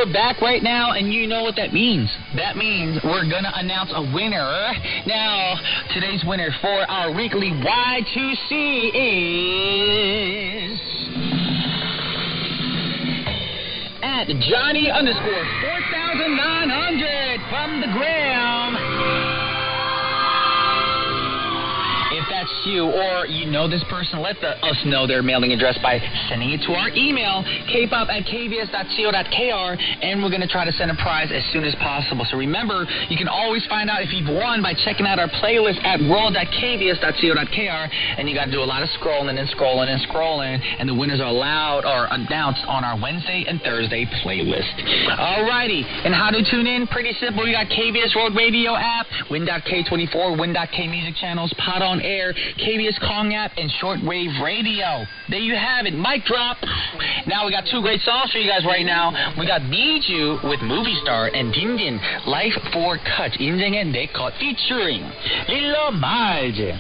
we're back right now, and you know what that means. That means we're going to announce a winner. Now, today's winner for our weekly Y2C is... at Johnny_4900 from the Gram. If that's you or you know this person, let us know their mailing address by sending it to our email, kpop@kbs.co.kr, and we're going to try to send a prize as soon as possible. So remember, you can always find out if you've won by checking out our playlist at world.kbs.co.kr, and you got to do a lot of scrolling and scrolling and scrolling, and the winners are announced on our Wednesday and Thursday playlist. Alrighty, and how to tune in? Pretty simple. We got KBS World Radio app, Win.K24, Win.K music channels, Pod on Air, KBS Kong app, and shortwave radio. There you have it. Mic drop. Now we got two great songs for you guys right now. We got Need You with Movie Star and Dindin, Life for Cut, 인생의 내 컷, featuring Lilo Marge.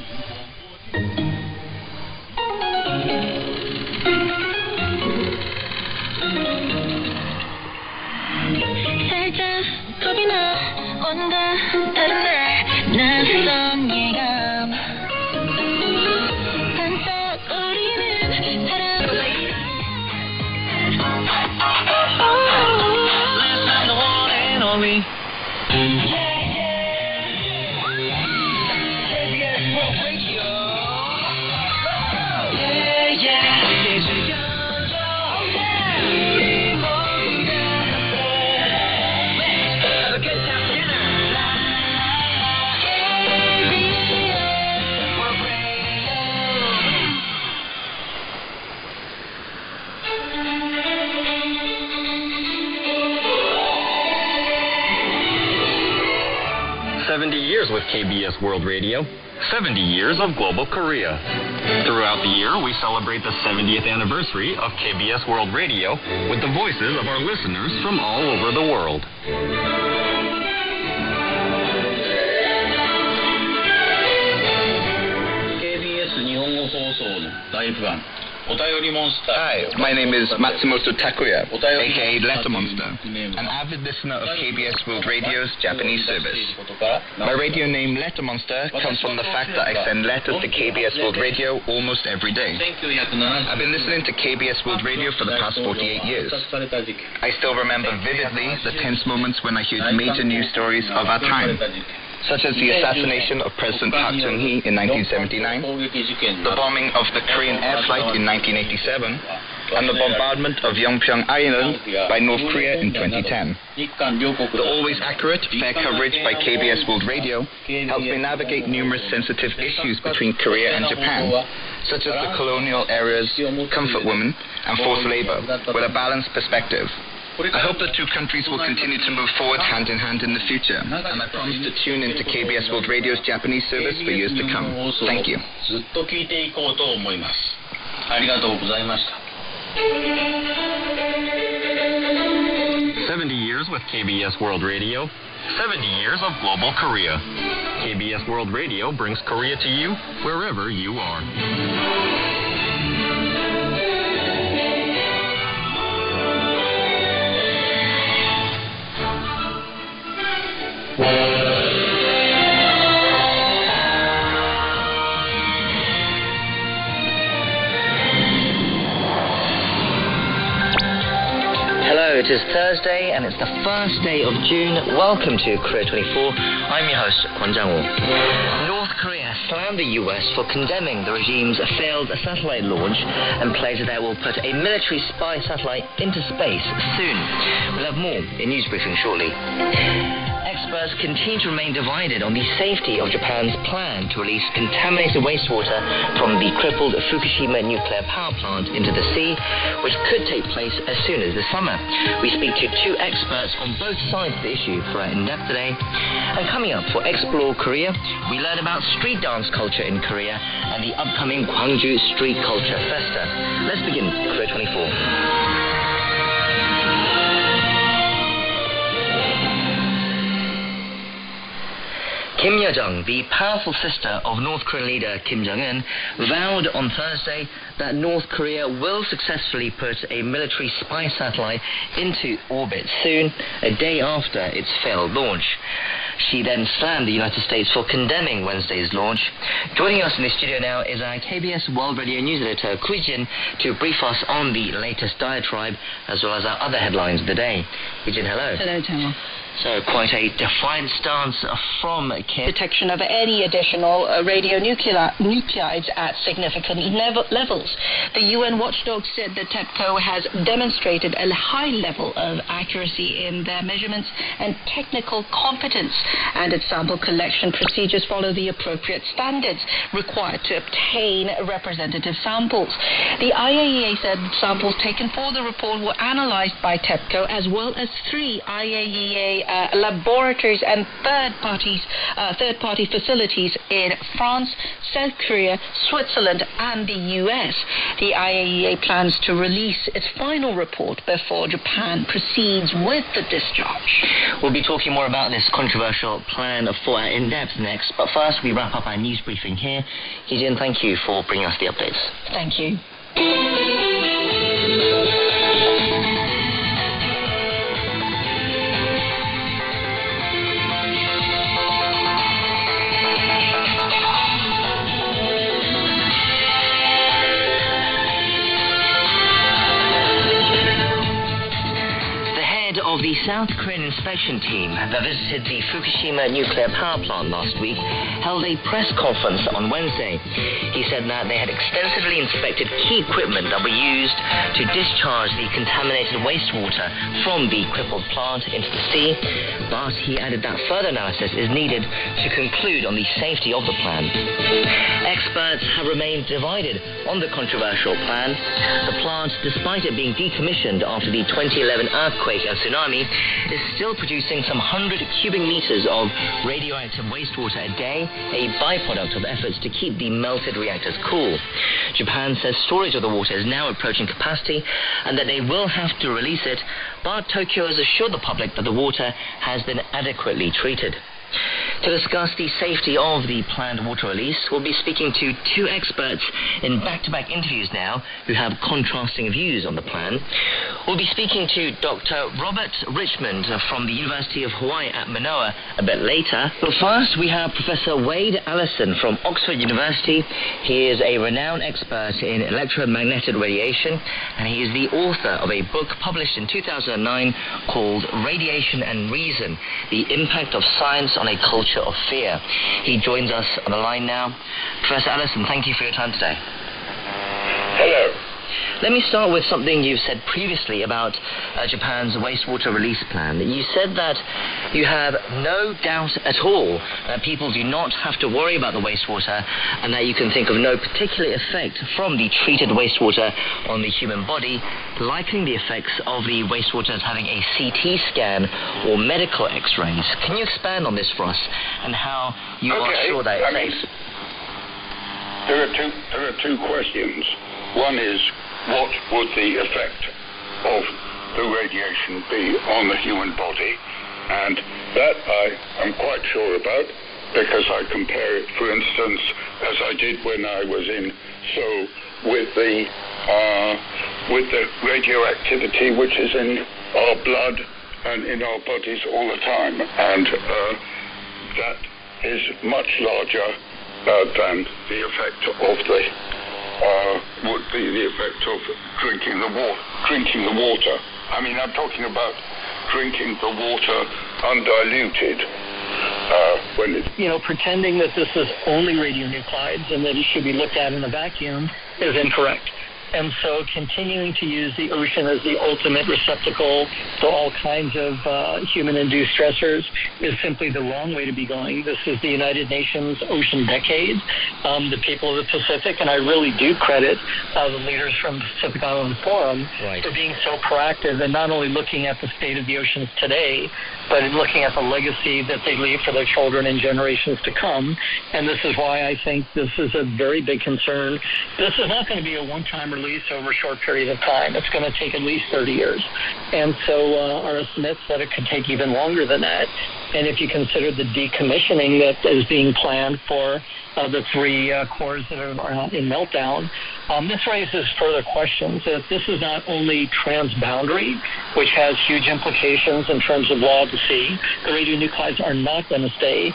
살짝 겁이 나 온다 다른 날 낯선 예감 반짝거리는 사랑 Last night the one and only KBS World Radio. Yeah. Have a good time dinner. World Radio. 70 years with KBS World Radio, 70 years of global Korea. Throughout the year, we celebrate the 70th anniversary of KBS World Radio with the voices of our listeners from all over the world. KBS 日本語放送のライブ版お便りモンスター Hi, my name is Matsumoto Takuya, お便り aka モン Letter ス Monster, ターというネーム an avid listener of KBS World Radio's Japanese service. ことから My radio name Letter Monster comes from the fact that I send letters to KBS World Radio almost every day. 1970 I've been listening to KBS World Radio for the past 48 years. された事件 I still remember vividly the tense moments when I heard major news stories of our time, such as the assassination of President Park Chung-hee in 1979, 攻撃事件 the bombing of the Korean air flight in 1987, and the bombardment of Yongpyong Island by North Korea in 2010. 日韓両国 The always accurate, fair coverage by KBS World Radio helps me navigate numerous sensitive issues between Korea and Japan, such as the colonial eras, comfort women, and forced labor, with a balanced perspective. I hope the two countries will continue to move forward hand in hand in the future, and I promise to tune into KBS World Radio's Japanese service for years to come. Thank you. ずっと聞いていこうと思いますありがとうございました 70 years with KBS World Radio, 70 years of global Korea. KBS World Radio brings Korea to you wherever you are. Hello, it is Thursday and it's the first day of June. Welcome to Korea 24. I'm your host, Kwon Jang-woo. North Korea slammed the US for condemning the regime's failed satellite launch and pledged that it will put a military spy satellite into space soon. We'll have more in news briefing shortly. Experts continue to remain divided on the safety of Japan's plan to release contaminated wastewater from the crippled Fukushima nuclear power plant into the sea, which could take place as soon as this summer. We speak to two experts on both sides of the issue for our in-depth today. And coming up for Explore Korea, we learn about street dance culture in Korea and the upcoming Gwangju Street Culture Festa. Let's begin Korea 24. Kim Yo-jong, the powerful sister of North Korean leader Kim Jong-un, vowed on Thursday that North Korea will successfully put a military spy satellite into orbit soon, a day after its failed launch. She then slammed the United States for condemning Wednesday's launch. Joining us in the studio now is our KBS World Radio News editor, Kui Jin, to brief us on the latest diatribe, as well as our other headlines of the day. Kui Jin, hello. Hello, Tama. So quite a defiant stance from Kim. Detection of any additional radionuclides at significant levels. The UN watchdog said that TEPCO has demonstrated a high level of accuracy in their measurements and technical competence, and its sample collection procedures follow the appropriate standards required to obtain representative samples. The IAEA said samples taken for the report were analyzed by TEPCO, as well as 3 IAEA laboratories and third-party facilities in France, South Korea, Switzerland, and the US. The IAEA plans to release its final report before Japan proceeds with the discharge. We'll be talking more about this controversial plan for our in-depth next, but first we wrap up our news briefing here. Hee-jin, thank you for bringing us the updates. Thank you. Of the South Korean inspection team that visited the Fukushima nuclear power plant last week held a press conference on Wednesday. He said that they had extensively inspected key equipment that were used to discharge the contaminated wastewater from the crippled plant into the sea, but he added that further analysis is needed to conclude on the safety of the plan. Experts have remained divided on the controversial plan. The plant, despite it being decommissioned after the 2011 earthquake and tsunami, is still producing some 100 cubic meters of radioactive wastewater a day, a byproduct of efforts to keep the melted reactors cool. Japan says storage of the water is now approaching capacity and that they will have to release it, but Tokyo has assured the public that the water has been adequately treated. To discuss the safety of the planned water release, we'll be speaking to 2 experts in back-to-back interviews now who have contrasting views on the plan. We'll be speaking to Dr. Robert Richmond from the University of Hawaii at Manoa a bit later. But first, we have Professor Wade Allison from Oxford University. He is a renowned expert in electromagnetic radiation, and he is the author of a book published in 2009 called Radiation and Reason: The Impact of Science on a Culture of Fear. He joins us on the line now. Professor Allison, thank you for your time today. Hello. Let me start with something you've said previously about Japan's wastewater release plan. You said that you have no doubt at all that people do not have to worry about the wastewater, and that you can think of no particular effect from the treated wastewater on the human body, likening the effects of the wastewater as having a CT scan or medical x-rays. Can you expand on this for us and how you are sure that it's safe? There are two questions. One is, what would the effect of the radiation be on the human body? And that I am quite sure about, because I compare it, for instance, as I did when I was in Seoul, with the radioactivity which is in our blood and in our bodies all the time. And that is much larger than the effect of would be the effect of drinking the water. I mean, I'm talking about drinking the water undiluted. Pretending that this is only radionuclides and that it should be looked at in a vacuum is incorrect. And so continuing to use the ocean as the ultimate receptacle for all kinds of human-induced stressors is simply the wrong way to be going. This is the United Nations Ocean Decade. The people of the Pacific, and I really do credit the leaders from the Pacific Island Forum for being so proactive and not only looking at the state of the oceans today, but in looking at the legacy that they leave for their children and generations to come. And this is why I think this is a very big concern. This is not going to be a one-time release over a short period of time. It's going to take at least 30 years. And so our estimates that it could take even longer than that. and if you consider the decommissioning that is being planned for the three cores that are in meltdown, this raises further questions that this is not only transboundary, which has huge implications in terms of law of the sea. The radionuclides are not going to stay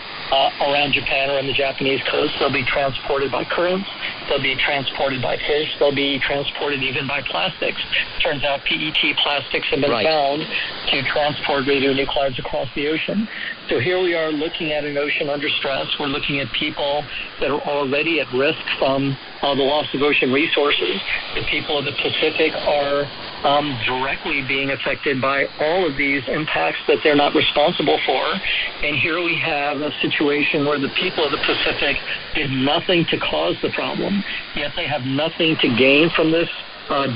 around Japan or on the Japanese coast. They'll be transported by currents. They'll be transported by fish. They'll be transported even by plastics. Turns out PET plastics have been found to transport radionuclides across the ocean. So here we are looking at an ocean under stress. We're looking at people that are already at risk from the loss of ocean resources. The people of the Pacific are directly being affected by all of these impacts that they're not responsible for. And here we have a situation where the people of the Pacific did nothing to cause the problem, yet they have nothing to gain from this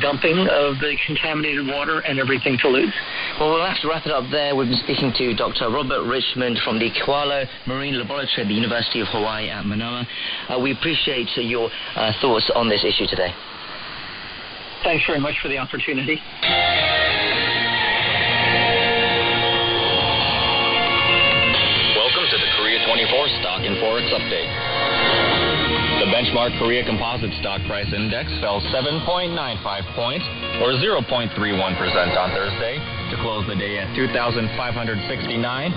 dumping of the contaminated water and everything to lose. Well, we'll have to wrap it up there. We've been speaking to Dr. Robert Richmond from the Koalo Marine Laboratory at the University of Hawaii at Manoa. We appreciate your thoughts on this issue today. Thanks very much for the opportunity. Welcome to the Korea 24 Stock and Forex Update. The benchmark Korea Composite Stock Price Index fell 7.95 points, or 0.31% on Thursday, to close the day at 2,569.17.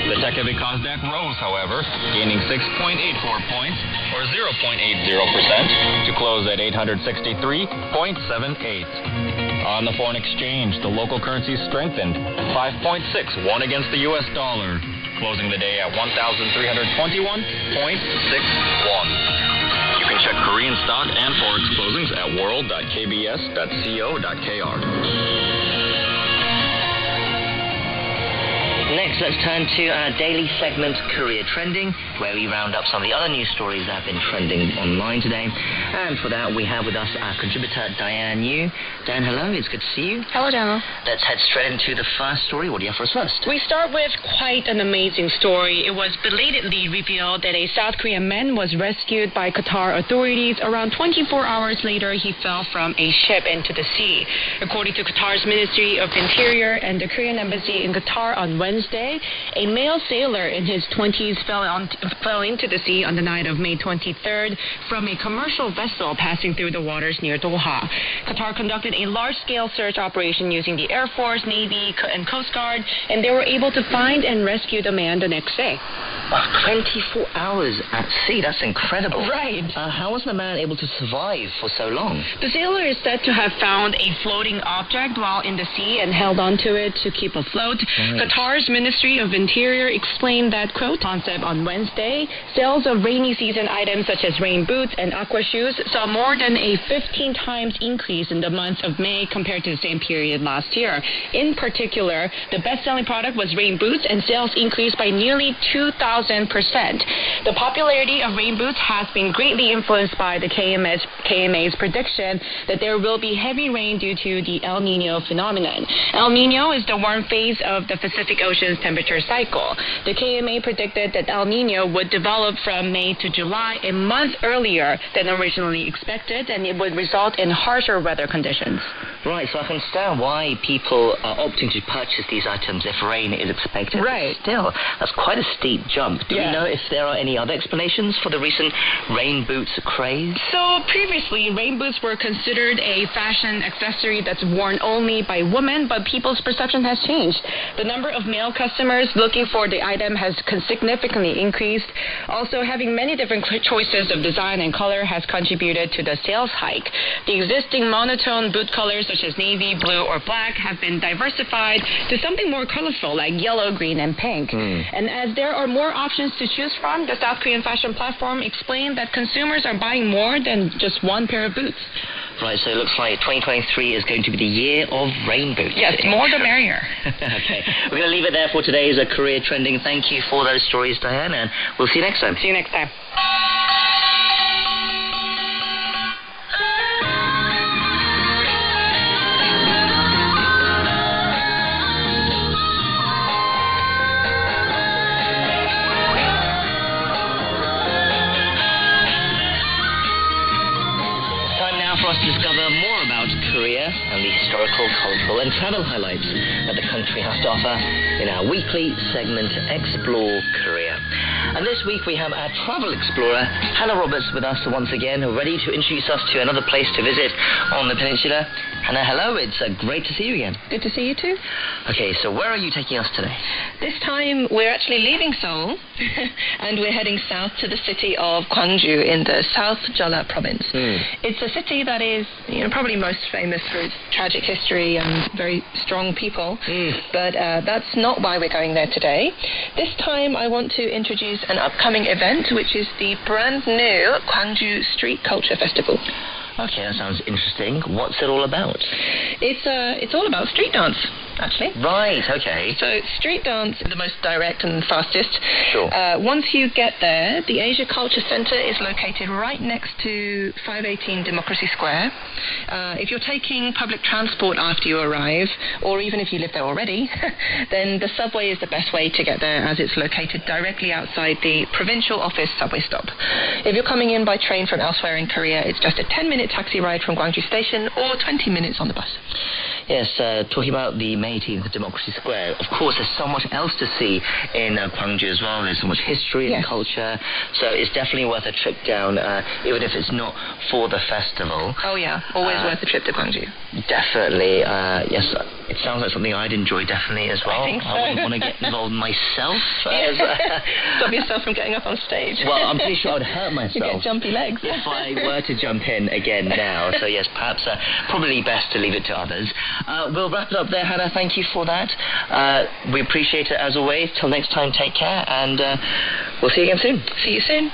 The Tech-Heavy Kosdaq rose, however, gaining 6.84 points, or 0.80%, to close at 863.78. On the foreign exchange, the local currency strengthened 5.61 against the U.S. dollar, closing the day at 1,321.61. You can check Korean stock and forex closings at world.kbs.co.kr. Next, let's turn to our daily segment, Korea Trending, where we round up some of the other news stories that have been trending online today. And for that, we have with us our contributor, Diane Yu. Diane, hello. It's good to see you. Hello, Daniel. Let's head straight into the first story. What do you have for us first? We start with quite an amazing story. It was belatedly revealed that a South Korean man was rescued by Qatar authorities. Around 24 hours later, he fell from a ship into the sea. According to Qatar's Ministry of Interior and the Korean Embassy in Qatar on Wednesday, a male sailor in his 20s fell into the sea on the night of May 23rd from a commercial vessel passing through the waters near Doha. Qatar conducted a large-scale search operation using the Air Force, Navy, and Coast Guard, and they were able to find and rescue the man the next day. 24 hours at sea. That's incredible. Right. How was the man able to survive for so long? The sailor is said to have found a floating object while in the sea and held onto it to keep afloat. Right. Qatar's Ministry of Interior explained that, quote, concept on Wednesday, sales of rainy season items such as rain boots and aqua shoes saw more than a 15 times increase in the month of May compared to the same period last year. In particular, the best-selling product was rain boots, and sales increased by nearly 2,000%. The popularity of rain boots has been greatly influenced by the KMA's prediction that there will be heavy rain due to the El Nino phenomenon. El Nino is the warm phase of the Pacific Ocean's temperature cycle. The KMA predicted that El Nino would develop from May to July, a month earlier than originally expected, and it would result in harsher weather conditions. Right, so I can understand why people are opting to purchase these items if rain is expected. Right. Still, that's quite a steep jump. Do we know if there are any other explanations for the recent rain boots craze? So previously, rain boots were considered a fashion accessory that's worn only by women, but people's perception has changed. The number of male customers looking for the item has significantly increased. Also, having many different choices of design and color has contributed to the sales hike. The existing monotone boot colors such as navy, blue, or black have been diversified to something more colorful like yellow, green, and pink. And as there are more options to choose from, the South Korean fashion platform explained that consumers are buying more than just one pair of boots. Right, so it looks like 2023 is going to be the year of rain boots. Yes, more the merrier. Okay, we're going to leave it there for today's Career Trending. Thank you for those stories, Diane, and we'll see you next time. See you next time. now for us to discover more about Korea and the historical, cultural and travel highlights that the country has to offer in our weekly segment, Explore Korea. And this week we have our travel explorer, Hannah Roberts, with us once again, ready to introduce us to another place to visit on the peninsula. Hannah, hello, it's great to see you again. Good to see you too. Okay, so where are you taking us today? This time we're actually leaving Seoul and we're heading south to the city of Gwangju in the South Jeolla province. It's a city that is probably most famous for its tragic history and very strong people, but that's not why we're going there today. This time I want to introduce an upcoming event, which is the brand new Gwangju Street Culture Festival. Okay, that sounds interesting. What's it all about? It's all about street dance, actually. Right, okay. So street dance is the most direct and fastest. Sure. Once you get there, the Asia Culture Center is located right next to 518 Democracy Square. If you're taking public transport after you arrive, or even if you live there already, then the subway is the best way to get there, as it's located directly outside the provincial office subway stop. If you're coming in by train from elsewhere in Korea, it's just a 10-minute taxi ride from Gwangju Station or 20 minutes on the bus. Yes, talking about the May 18th Democracy Square, of course there's so much else to see in Gwangju as well. There's so much history and culture, so it's definitely worth a trip down, even if it's not for the festival. Oh yeah, always worth a trip to Gwangju. Definitely, yes, it sounds like something I'd enjoy definitely as well. I think so. I wouldn't want to get involved myself. Stop yourself from getting up on stage. Well, I'm pretty sure I'd hurt myself. You get jumpy legs. If I were to jump in again now, so yes, perhaps probably best to leave it to others. We'll wrap it up there, Hannah. Thank you for that. We appreciate it as always. Till next time, take care, and we'll see you again soon. See you soon.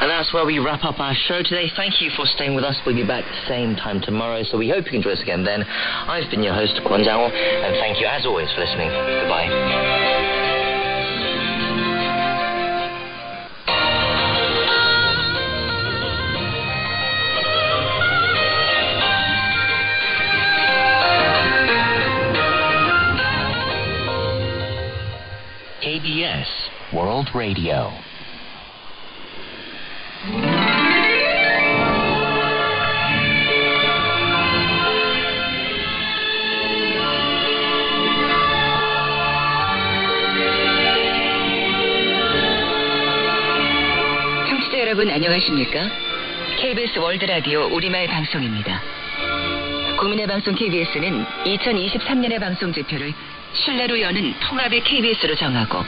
And that's where we wrap up our show today. Thank you for staying with us. We'll be back same time tomorrow, so we hope you can join us again then. I've been your host, Kwon Jang-woo, and thank you as always for listening. Goodbye. KBS World Radio. 청취자 여러분 안녕하십니까? KBS 월드 라디오 우리말 방송입니다. 국민의 방송 KBS는 2023년의 방송 지표를 신뢰로 여는 통합의 KBS로 정하고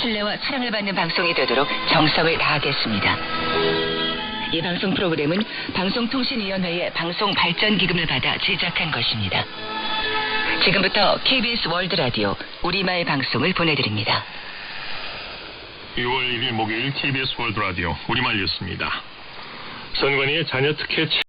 신뢰와 사랑을 받는 방송이 되도록 정성을 다하겠습니다. 이 방송 프로그램은 방송통신위원회의 방송발전기금을 받아 제작한 것입니다. 지금부터 KBS 월드 라디오 우리말 방송을 보내드립니다. 6월 1일 목요일 KBS 월드 라디오 우리말 뉴스입니다. 선관위의 자녀 특혜